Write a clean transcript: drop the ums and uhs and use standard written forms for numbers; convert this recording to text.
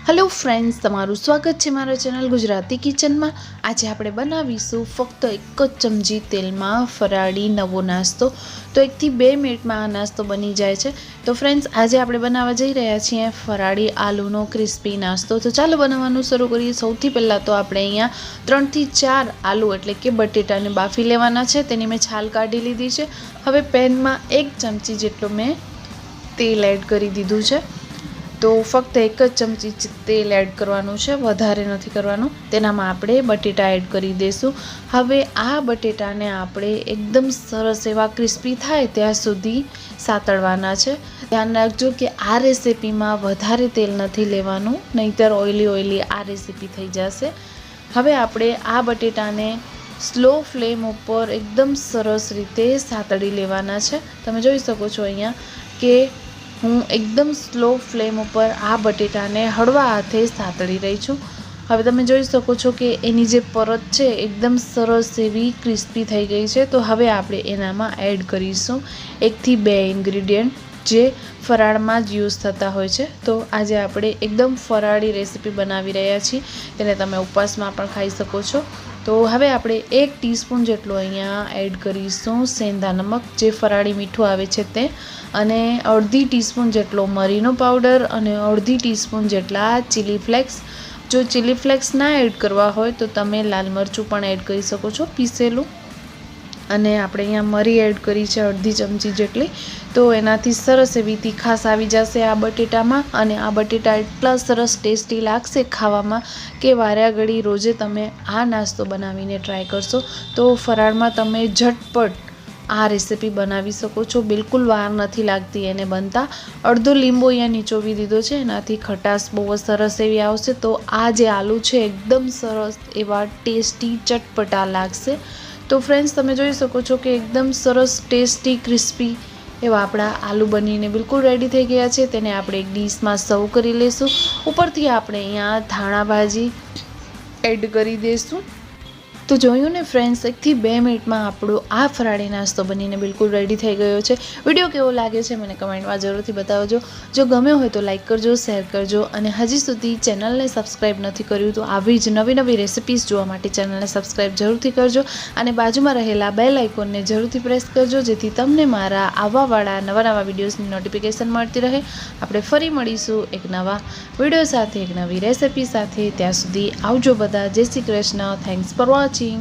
Hello friends, तमारू स्वागत है मारा चेनल गुजराती किचन में। आज આપણે બનાવીશું ફક્ત એક જ ચમચી તેલમાં ફરાળી નવો નાસ્તો। તો 1 થી 2 મિનિટમાં આ નાસ્તો બની જાય છે। તો ફ્રેન્ડ્સ, આજે આપણે બનાવવા જઈ રહ્યા છીએ ફરાળી આલુનો ક્રિસ્પી નાસ્તો। તો ચાલો બનાવવાનું શરૂ કરીએ। સૌથી પહેલા તો આપણે અહીંયા 3 થી 4 આલુ એટલે કે બટેટાને બાફી લેવાના છે। તેની મેં છાલ કાઢી લીધી છે। હવે પેનમાં 1 ચમચી જેટલો મેં તેલ એડ કરી દીધું છે। तो फक्त 1 ज चमची तेल एड करवानुं छे, वधारे नथी करवानुं। तेनामां आपणे बटेटा एड करी देशुं। हवे आ बटेटाने आपणे एकदम सरस एवा क्रिस्पी थाय त्यां सुधी सातळवाना छे। ध्यान राखजो कि आ रेसिपीमां वधारे तेल नथी लेवानुं, नहींतर ऑइली आ रेसिपी थई जशे। हवे आपणे आ बटेटाने स्लो फ्लेम पर एकदम सरस रीते सातળી लेवाना छे। तमे जोई शको छो अहींया के हूँ एकदम स्लो फ्लेम पर आ बटेटाने हळवा हाथे सातળી रही छूँ। हवे तमे जोई शको छो कि एनी जे परत छे एकदम सरस एवी क्रिस्पी थई गई छे। तो हवे आपणे एनामां एड करीशुं 1 થી 2 इन्ग्रीडियंट जे फराळमां ज यूज थता होय छे। तो आजे आपणे एकदम फराળી रेसिपी बनावी रह्या छीए, तेने तमे उपवासमां पण खाई शको छो। तो हवे आपणे 1 टीस्पून जेटलो अहींया एड करीशुं सेंधा नमक, जे फराળી मीठું આવે છે તે, અને અડધી ટીસ્પૂન જેટલો મરીનો પાવડર અને અડધી ટીસ્પૂન જેટલા ચીલી ફ્લેક્સ। જો ચીલી ફ્લેક્સ ના એડ કરવા હોય તો તમે લાલ મરચું પણ એડ કરી શકો છો પીસેલું। અને આપણે અહીંયા મરી એડ કરી છે અડધી ચમચી જેટલી। તો એનાથી સરસ એવી તીખાશ આવી જશે આ બટેટામાં, અને આ બટેટા એટલા સરસ ટેસ્ટી લાગશે ખાવામાં કે વારે ઘડી રોજે તમે આ નાસ્તો બનાવીને ટ્રાય કરશો તો ફરાળમાં તમે झटपट आ रेसिपी बनावी सको छो। बिल्कुल वार नहीं लगती एने बनता। अर्धो लींबू अहींया निचोवी दीधो छे, एनाथी खटाश बहुत सरस एवी आवशे। तो आ जे आलू छे एकदम सरस एवा टेस्टी चटपटा लागशे। तो फ्रेंड्स, तमे जोई शको छो कि एकदम सरस टेस्टी क्रिस्पी एवा आपणा आलू बनीने बिल्कुल रेडी थई गया छे। तेने आपणे एक डिशमां सर्व करी लेशुं। उपरथी आपणे अहींया धाणा भाजी एड करी देशुं। तो जोयुं ने फ्रेंड्स, 1 થી 2 मिनिटमां आपणो आ फराળી नास्तो बनीने बिल्कुल रेडी थई गयो छे। विडियो केवो लागे छे मने कमेंटमां जरूरथी बतावजो। जो गम्यो होय तो लाइक करजो, शेर करजो, અને હજી સુધી ચેનલને સબસ્ક્રાઇબ નથી કર્યું તો આવી જ નવી રેસિપીઝ જોવા માટે ચેનલને સબસ્ક્રાઇબ જરૂરથી કરજો, અને બાજુમાં રહેલા બેલ આઇકોનને જરૂરથી પ્રેસ કરજો, જેથી તમને મારા આવવાવાળા નવા વિડીયોઝની નોટિફિકેશન મળતી રહે। આપણે ફરી મળીશું એક નવા વિડીયો સાથે, એક નવી રેસિપી સાથે। ત્યાં સુધી આવજો બધા। જય Shri Krishna. Thanks for watching.